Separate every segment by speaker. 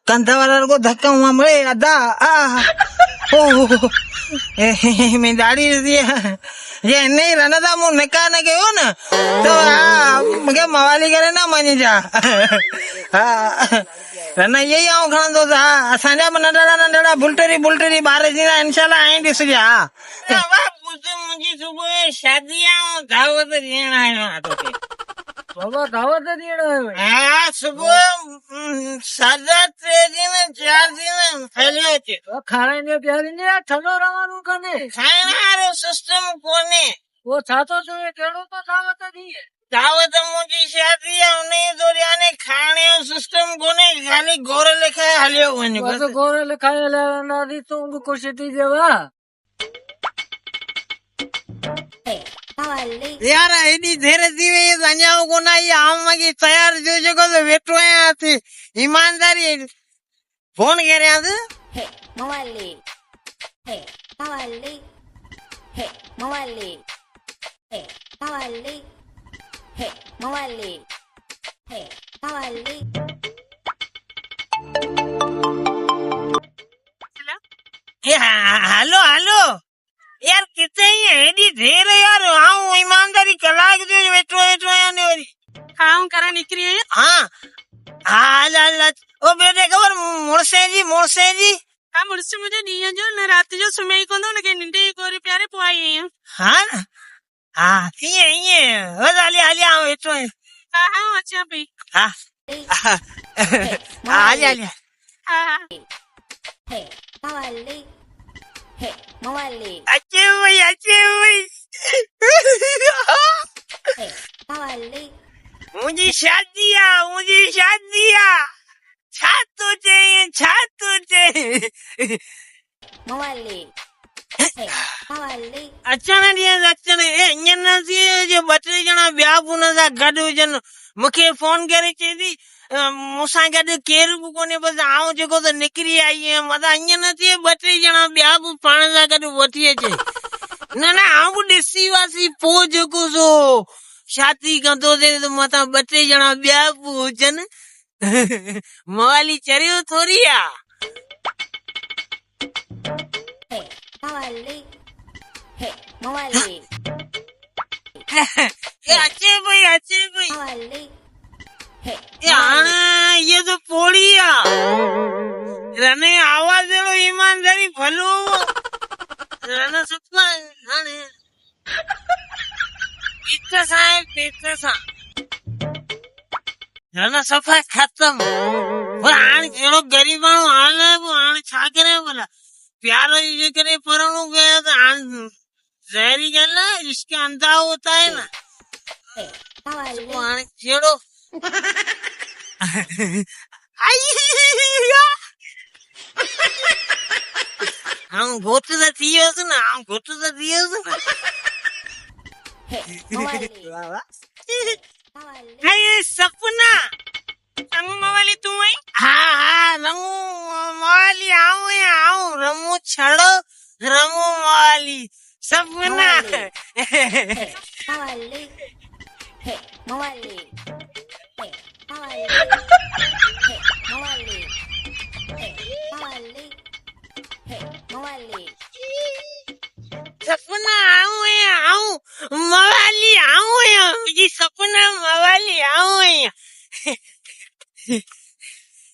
Speaker 1: कंधा वाला को धक्का हुआ मरे अदा मैं दाढ़ी ये नहीं रहना था मुझे निकाह न गयो ना तो मुझे मवाली करे ना माने जा रना यही आऊं खान तो था संजा नंढड़ा बुलटरी बारे जी ना इंशाल्लाह आई दिस जा मुझे सुबह शादियां दावत देना है तो
Speaker 2: बाबा दावत देना है
Speaker 1: हाँ सुबह 3:30 दिन 4 दिन फैले थे
Speaker 2: खाने ने प्यारी ने ठंडो रवानू कने
Speaker 1: खाना सिस्टम कोने
Speaker 2: वो छातो जो ये केड़ो तो दावत दी है
Speaker 1: दावत मुझी शादी नहीं तो याने खाने सिस्टम कोने खाली गोरे लिखा हलियो वने
Speaker 2: बस गोरे लिखाए ले ना दी तो उनको खुशी दी देवा
Speaker 1: यार एडी धीरे धीरे ये जानियाओ को ना ये आम की तैयार जो जगह तो बैठो है आती ईमानदारी फोन कह रहे हैं
Speaker 3: मवाली मवाली मवाली मवाली मवाली मवाली
Speaker 1: हेलो हेलो यार कितने ही एडी ढेर यार आऊं ईमानदारी कलाक जो बैठो आने वाली
Speaker 4: हाँ करा निकली
Speaker 1: हाँ हाँ ला ओ बेटे खबर मोरसे जी
Speaker 4: हाँ मुझसे मुझे नहीं जो न रात जो सुमे को दो लगे निंदे गोरी प्यारे पुआई है
Speaker 1: हाँ हाँ ये हो जाली आली आऊं बैठो है
Speaker 4: हाँ हाँ अच्छा भाई
Speaker 1: हाँ आली
Speaker 4: हाँ
Speaker 3: मवाली मवाली
Speaker 1: अच्छे भाई
Speaker 3: मवाली
Speaker 1: मुझे शादिया छातू चाहिए
Speaker 3: मवाली मवाली
Speaker 1: अच्छा जो 2 ॼणा ॿिया बि हुन सां गॾु हुजनि मूंखे फोन करे चई थी मूंसां गॾु केरु बि कोन्हे बसि आऊं जेको त निकिरी आई आहियां मथां ईअं न थिए 2-3 ॼणा ॿिया बि पाण सां गॾु वठी अचे न आऊं बि ॾिसी वासी पोइ जेको सो शादी कंदो थिए त मथां 2-3 ॼणा ॿिया बि हुजनि मवाली चरियो थोरी आहे
Speaker 3: मवाली मवाली
Speaker 1: अचे भाई
Speaker 3: मवाली
Speaker 1: हाणे ये तो पोड़ी आहे रने आवाज अहिड़ो ईमानदारी भलो रन सुठा हाणे पेट सां रन सफ़ा ख़तम पर हाणे अहिड़ो ग़रीब माण्हू हाणे छा करे भला प्यार जे करे पढ़णो पियो त हाणे ज़हरी ॻाल्हि आहे इश्क अंधा होता है ना हाणे जहिड़ो आऊं घोट त थी वियोसि न सपना
Speaker 4: रंगू मवाली तू आई
Speaker 1: हाँ रमू मवाली आऊं रमू छड़ो रमू मवाली सपना
Speaker 3: मवाली मवाली मवाली मवाली मवाली मवाली
Speaker 1: सपना आऊं मवाली आऊं मुझे सपना मवाली आऊं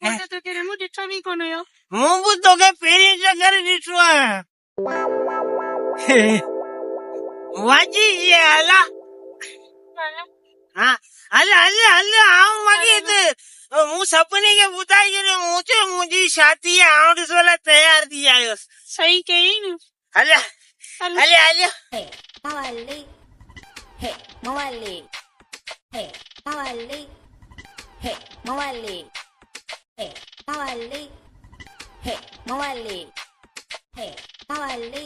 Speaker 4: मुझे तो केरे मुझे चमी को नहीं हो
Speaker 1: मुंबु तो के पेरी जगह दिसो वाजी ये आला हाँ हल आऊं मगे तो मु सपने के बुताई जने मुझे शादी है आऊं इस वाला तैयार थी आयो
Speaker 4: सही कही न
Speaker 1: हल
Speaker 3: मवाली मवाली मवाली मवाली मवाली मवाली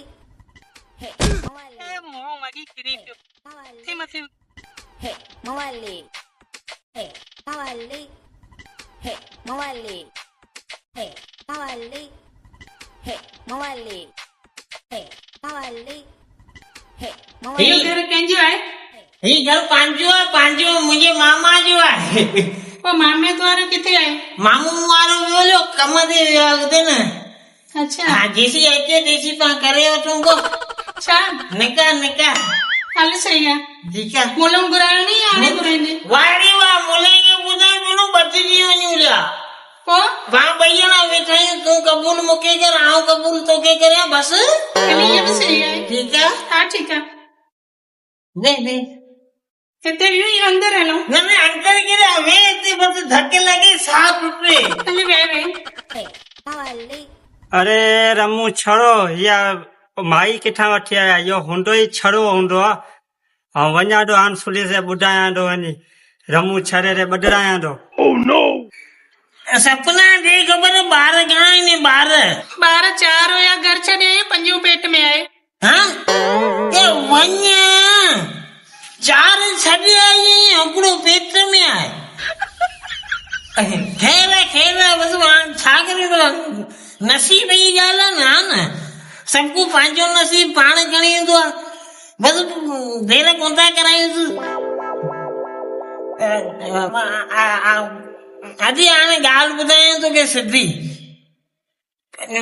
Speaker 3: मवाली
Speaker 4: मोह मगी किरी थी मथे
Speaker 3: मवाली मवाली मवाली मवाली मवाली मवाली
Speaker 4: ये घर कंजो है
Speaker 1: ही घर पांचो मुझे मामा जो है
Speaker 4: पोइ मामे द्वारा किथे आहे?
Speaker 1: मामू वारो वियो कम ते वियो आहे हुते न।
Speaker 4: अच्छा
Speaker 1: हा जेसी अचे तेसी पाण करे वठूं को
Speaker 4: छा
Speaker 1: निका
Speaker 4: हल सही आहे।
Speaker 1: ठीकु आहे।
Speaker 4: मुलम घुरायो नी हाणे घुराईंदे
Speaker 1: वाड़ी वाह मुले खे ॿुधाए पियो बचिजी वञूं लिया
Speaker 4: पोइ
Speaker 1: पाण ॿई ॼणा वेठा आहियूं तूं कबूल मूंखे कर आउं कबूल तोखे करियां बस
Speaker 4: हल इहो बि सही आहे।
Speaker 1: ठीकु आहे।
Speaker 4: हा ठीकु आहे।
Speaker 1: दे
Speaker 4: हिते वियो ई अंदर हलो
Speaker 1: न अंदर केॾा वे हिते बस धक लॻे साह टुटे
Speaker 4: हल वे
Speaker 3: Hey, Mawali.
Speaker 5: अरे रमू छड़ो या माई किथां वठी आया इहो हूंदो ई छड़ो हूंदो आहे ऐं वञा थो हाणे फुली से ॿुधायां थो वञी रमू छड़े रे ॿधायां थो।
Speaker 1: सपना दे ख़बर ॿार घणा आहिनि ॿार
Speaker 4: 4 हुया घर छॾे आयो 5 पेट में आहे।
Speaker 1: हाँ ए वञ 4 छॾे आई हिकिड़ो पेट में आहे खैर बस छा करे नसीब जी ॻाल्हि आहे न सबको पंहिंजो नसीब पाण खणी ईंदो आहे बस देर कोन था करायूं अॼु हाणे ॻाल्हि ॿुधायां तोखे सिधी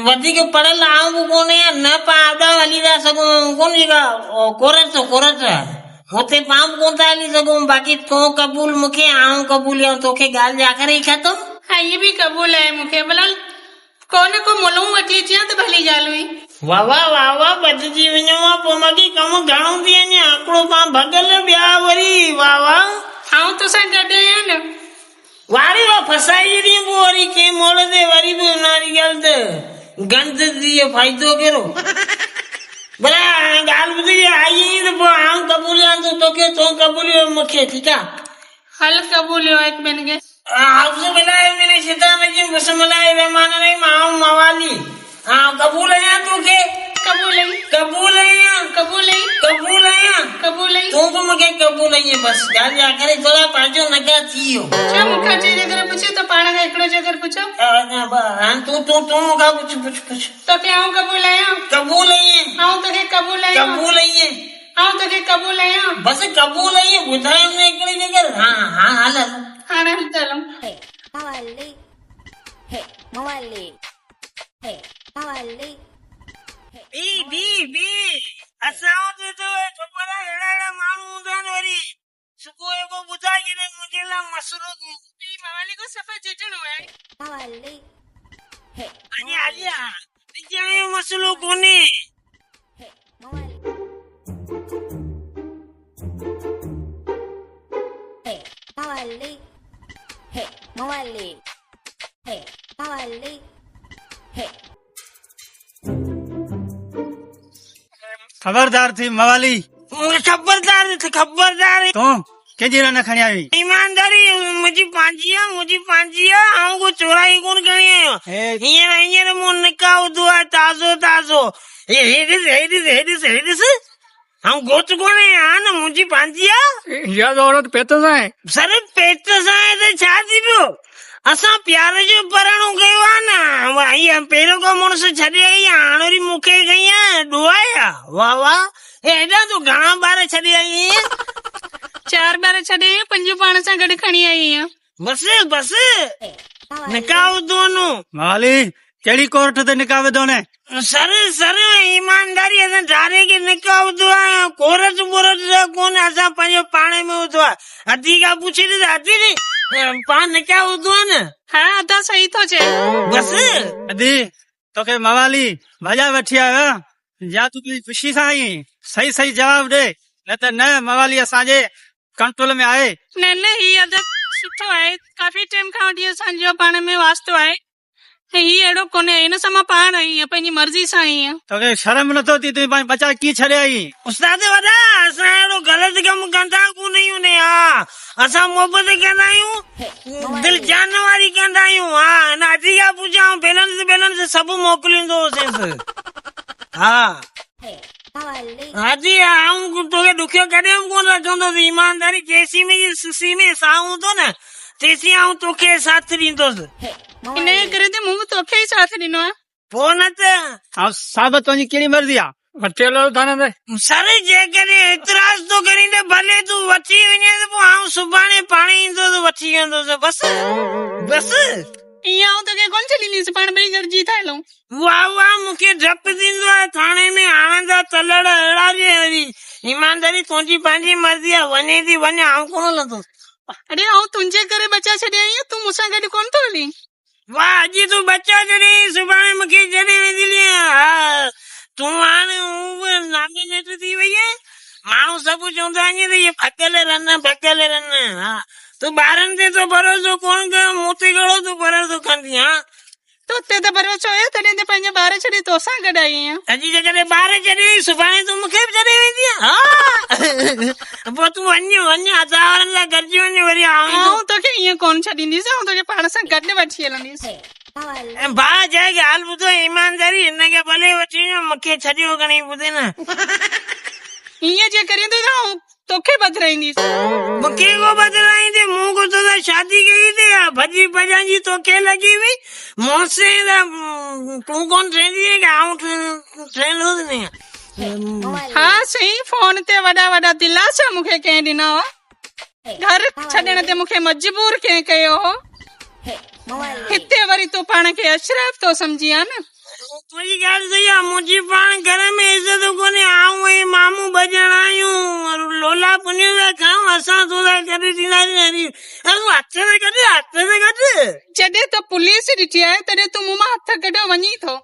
Speaker 1: वधीक पढ़ियल आऊं बि कोन्हे न पाण आॾा हली था सघूं कोन जेका कोरट हुते पाण बि कोन था हली सघूं बाक़ी तूं कबूल मूंखे आऊं कबूल या तोखे ॻाल्हि जे आख़िर ई ख़तमु।
Speaker 4: हाँ ये भी कबूल है मूंखे भला को न को मुलूं वठी अची त भली ॻाल्हि हुई।
Speaker 1: वाह वाह बचिजी वञो आहे पोइ मूंखे कमु घणो थी वञे हिकिड़ो पाण भॻल ॿिया वरी वाह
Speaker 4: आऊं तोसां गॾु आहियां न
Speaker 1: वारी वाह फसाई ॾींहुं पोइ वरी कंहिं मोड़ ते वरी बि उन्हारी ॻाल्हि त गंद थी फ़ाइदो कहिड़ो भला ॻाल्हि ॿुधी आई त पोइ आऊं कबूल या तोखे तूं कबूल मूंखे ठीकु आहे।
Speaker 4: हल कबूल हो हिकु ॿिनि खे
Speaker 1: आउज़ु बिल्लाहि मिनश शैतानिर रजीम बिस्मिल्लाहिर रहमानिर रहीम आऊं मवाली हाँ कबूल आहियां तोखे
Speaker 4: कबूल आई
Speaker 1: कबूल आहियां तूं बि मूंखे कबूल आहीं बस ॻाल्हि जे आख़िर थोरा पंहिंजो नका थी वियो
Speaker 4: छा मूंखां जे जॻह पुछो त पाण खे हिकिड़ो जॻह पुछो
Speaker 1: तूं मूंखां पुछ
Speaker 4: तोखे आऊं कबूल आहियां
Speaker 1: कबूल आहीं
Speaker 4: आऊं तोखे कबूल आहियां आऊं तोखे कबूल आहियां
Speaker 1: बस कबूल आहीं ॿुधायो न हिकिड़ी जॻह हाँ हल
Speaker 4: हाणे हल त हलूं।
Speaker 3: Hey, Mawali. Hey, Mawali. Hey, Mawali.
Speaker 1: बी असां वटि त ख़बर आहे अहिड़ा माण्हू हूंदा आहिनि वरी सुबुह जो ॿुधाए छॾे मुंहिंजे लाइ मसइलो
Speaker 4: ई मवाली को सफ़ा चिचणो आहे
Speaker 3: Mawali. Hey,
Speaker 1: अॼु मसइलो कोन्हे
Speaker 3: hey, Mawali. Hey, Mawali. Hey, Mawali. Hey, Mawali. Hey.
Speaker 5: खबरदार थी मवाली
Speaker 1: खबरदार
Speaker 5: तूं कंहिंजी न खणी आई
Speaker 1: ईमानदारी मुंहिंजी पंहिंजी आहे ऐं को चोराई कोन खणी आयो हींअर मूं निकाह ॿुधो आहे ताज़ो हे ॾिस ऐं घोट कोन्हे हा न मुंहिंजी पंहिंजी आहे
Speaker 2: या तो औरत पेट सां आहे
Speaker 1: सर पेट सां आहे त छा थी पियो असां प्यार जो परणो कयो आहे न पहिरियों को मुड़ुस छॾे आई हाणे वरी मूंखे कई आहे ॾुआया वाह हेॾा तूं घणा ॿार छॾे आई
Speaker 4: 4 ॿार छॾे 5 पाण सां गॾु खणी आई आहियां
Speaker 1: बस निकाह ॿुधो न
Speaker 5: मवाली कहिड़ी कोर्ट ते निकाह विधो ने
Speaker 1: सर ईमानदारी असां धारे खे निकाह ॿुधो आहे कोरट कोन असां पंहिंजो पाणे में ॿुधो आहे अधी खां पुछी ॾिस पाण निकाह ॿुधो आहे न
Speaker 4: हा अदा सही थो चए
Speaker 1: बस
Speaker 5: अदी तोखे मवाली मजा वठी आयो या तूं ख़ुशी सां आई सही जवाब ॾे न त न मवाली असांजे कंट्रोल में आहे
Speaker 4: न ही अदा सुठो आहे काफ़ी टाइम खां वठी असांजो पाण में वास्तो आहे ही अहिड़ो कोन्हे हिन सां मां पाण आई आहियां पंहिंजी मर्ज़ी सां आई आहियां
Speaker 5: तोखे शर्म नथो थी तूं पंहिंजा बचा कीअं छॾे आई
Speaker 1: उस्ताद वॾा असां अहिड़ो ग़लति कमु कंदा कोन आहियूं ने हा असां मोहबत कंदा आहियूं दिलि जान वारी कंदा आहियूं हा न अची खां पुछां बैलेंस सभु मोकिलींदोसीं हा
Speaker 3: Hey, Mawali.
Speaker 1: हाजी आऊं तोखे ॾुखियो कॾहिं बि कोन रखंदुसि ईमानदारी जेसी में सुसी में साह हूंदो न तेसी आऊं तोखे साथ ॾींदुसि
Speaker 3: Hey,
Speaker 4: इन जे करे त मूं तोखे ई साथ ॾिनो आहे
Speaker 1: पोइ न त
Speaker 5: साबित तुंहिंजी कहिड़ी मर्ज़ी आहे
Speaker 2: वटेलो थाने दे
Speaker 1: सर जे करे एतराज तो करींदे भले तूं वठी वञे त पोइ आउं सुभाणे पाण ईंदो त वठी वेंदोसि बस बस
Speaker 4: ईअं आऊं तोखे कोन छॾींदीसि पाण ॿई गॾिजी था हलूं
Speaker 1: वाह वाह मूंखे डपु थींदो आहे थाणे में आणंदा तलड़ अहिड़ा जे वरी ईमानदारी तुंहिंजी पंहिंजी मर्ज़ी आहे वञे थी वञे आउं कोन हलंदुसि
Speaker 4: अरे आऊं तुंहिंजे करे बचा छॾिया आहियूं तूं मूंसां गॾु कोन थो हली
Speaker 1: वाह अॼु तूं बचा जॾहिं सुभाणे मूंखे जॾहिं वेंदी हा तूं हाणे नामी नेट थी वई आहे माण्हू सभु चवंदा आहिनि त इहे फकियल रन हा तूं ॿारनि ते तो भरोसो कोन कयो मूं ते कहिड़ो तूं भरोसो कंदी हा
Speaker 4: तो उते त भरोसो हुयो तॾहिं त पंहिंजा ॿार छॾे तोसां गॾु आई आहियां
Speaker 1: अॼु जेकॾहिं ॿार छॾे सुभाणे तूं मूंखे बि छॾे वेंदी हा पोइ तूं वञ असां लाइ गॾिजी वञ वरी
Speaker 4: आऊं तोखे ईअं कोन छॾींदीसि आऊं तोखे पाण सां गॾु वठी हलंदीसि
Speaker 3: Mawali.
Speaker 1: भाउ जय ॻाल्हि ॿुधो ईमानदारी हिनखे भले वठी वञो मूंखे छॾियो खणी ॿुधे न
Speaker 4: ईअं जे करींदो त आऊं तोखे बदिराईंदीसि
Speaker 1: मूंखे को बदिलाईंदे मूं को तो शादी कई थी भॼी भॼांजी तोखे लॻी हुई मूंसे तूं कोन ठहंदी कि आऊं ठहंदो
Speaker 3: Mawali.
Speaker 4: हा सही फोन ते वॾा वॾा दिलासा मूंखे कंहिं ॾिना हुआ घर छॾण ते मूंखे मजबूर कंहिं कयो हो
Speaker 3: Mawali.
Speaker 4: हिते वरी तूं पाण खे अशरफ तो सम्झी आ न
Speaker 1: तुंहिंजी ॻाल्हि सही आहे मुंहिंजी पाण घर में इज़त कोन्हे आऊं ऐं मामूं ॿ ॼणा आहियूं लोला पुनियूं था खाऊं असां थोरा गॾु थींदासीं हथ ते गॾु
Speaker 4: जॾहिं त पुलिस ॾिठी आहे तॾहिं तूं मूं मां हथ कढियो वञी थो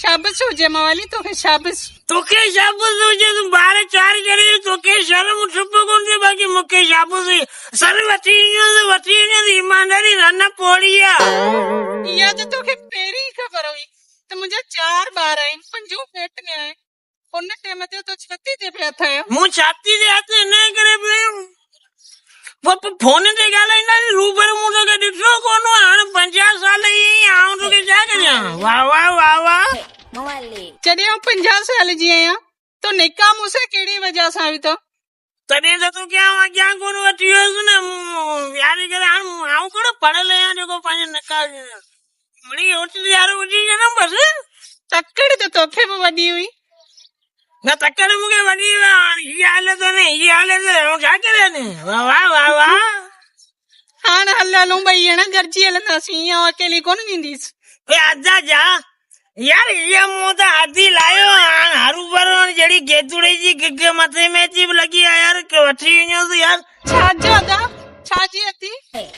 Speaker 4: शाबस हुजे मवाली तोखे शाबस
Speaker 1: तोखे शाबस हुजे तूं ॿार चार करे तोखे शर्म ठुप कोन थिए बाक़ी मूंखे शाबस सर वठी ईंदो ईमानदारी रन पोड़ी आहे
Speaker 4: इहा त तोखे पहिरीं ख़बर हुई त मुंहिंजा 4 ॿार आहिनि 5 पेट में आहे उन टाइम ते तो छाती ते पिया थयो
Speaker 1: मूं छाती ते हथ हिन करे पियो फोन ते ॻाल्हाईंदासीं रूबरू मूं तोखे ॾिठो कोन हाणे 50 साल ई आऊं तोखे छा करियां वाह वाह वाह वाह
Speaker 3: Mawali.
Speaker 4: जॾहिं आऊं 50 साल जी आहियां तो निकाह मूंसां कहिड़ी वजह सां हुई तो
Speaker 1: तॾहिं त तोखे आऊं अॻियां कोन वठी वियुसि न यारी करे हाणे आऊं कहिड़ो पढ़ियल आहियां जेको पंहिंजो निकाह मिड़ी होटल यार हुजी छॾियमि बसि
Speaker 4: तकड़ त तोखे बि वॾी हुई
Speaker 1: न तकड़ मूंखे वॾी हीअ हालत न हीअ हालत छा करे वाह वाह वाह वाह
Speaker 4: हाणे हल हलूं ॿई ॼणा गॾिजी हलंदासीं ईअं अकेली कोन वेंदीसि
Speaker 1: अदा जा यार हीअ मूं त आदि लायो हाणे हरू भरू जहिड़ी गेतुड़ी जी गिग मथे में अची लॻी आहे यार वठी वञोसि यार
Speaker 4: छाजो अदा छाजी अती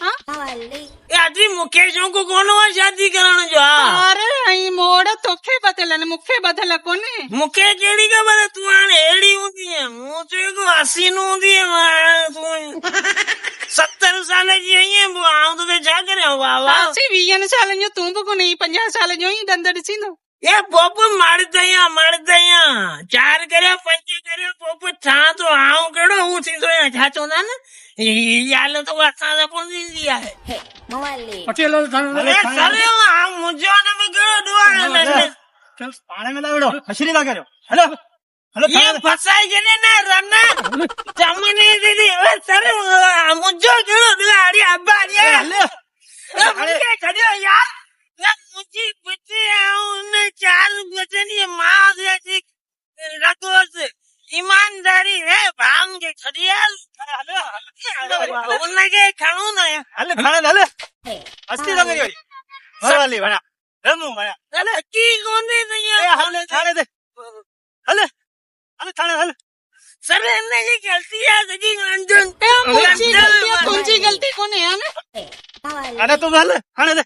Speaker 4: हाँ
Speaker 3: Mawali.
Speaker 1: अजी मूंखे शौक़ु कोन हो शादी करण जो
Speaker 4: अरे ऐं मोड़ तोखे बदल मूंखे बदल कोन्हे
Speaker 1: मूंखे कहिड़ी ख़बर तूं हाणे अहिड़ी हूंदी मूं चयो हसीन हूंदी तूं 70 साल जी आहीं आऊं तोखे छा करियां वाह वाह
Speaker 4: 20 सालनि जो तूं बि कोन्हे 50 साल जो ई दंद ॾिसींदो
Speaker 1: ये पोप मर्द आहियां 4 करे 5 करे पोप ठा तो आऊं कहिड़ो हू थींदो आहियां छा चवंदा न हीअ हालत असां सां कोन थींदी आहे
Speaker 3: Mawali.
Speaker 2: वटेलो थाने दे
Speaker 1: मुंहिंजो हुन में कहिड़ो ॾुआ
Speaker 2: चल पाणे में लावड़ो हसरी ला करो हेलो हेलो
Speaker 1: ये फसाई जने ना रन चमने दीदी सर मुंहिंजो कहिड़ो ॾुआ अड़ी अब्बा अड़ी मूंखे छॾियो यार मुंहिंजी पुटी उन 4 बचनि मां अची रखोसि ईमानदारी है भांग के खड़ियाल उनके खणो न
Speaker 2: हल खाने हल
Speaker 3: Hey.
Speaker 2: हस्ती ला करी घर वाली बना रमू बना
Speaker 1: अरे की कोने तो ये
Speaker 2: हल थाने दे हल हल थाने हल
Speaker 1: सर इनने की गलती है सजी अंजन
Speaker 4: मुंहिंजी गलती कोन्हे हा न
Speaker 3: Mawali.
Speaker 2: अरे तू हल थाने दे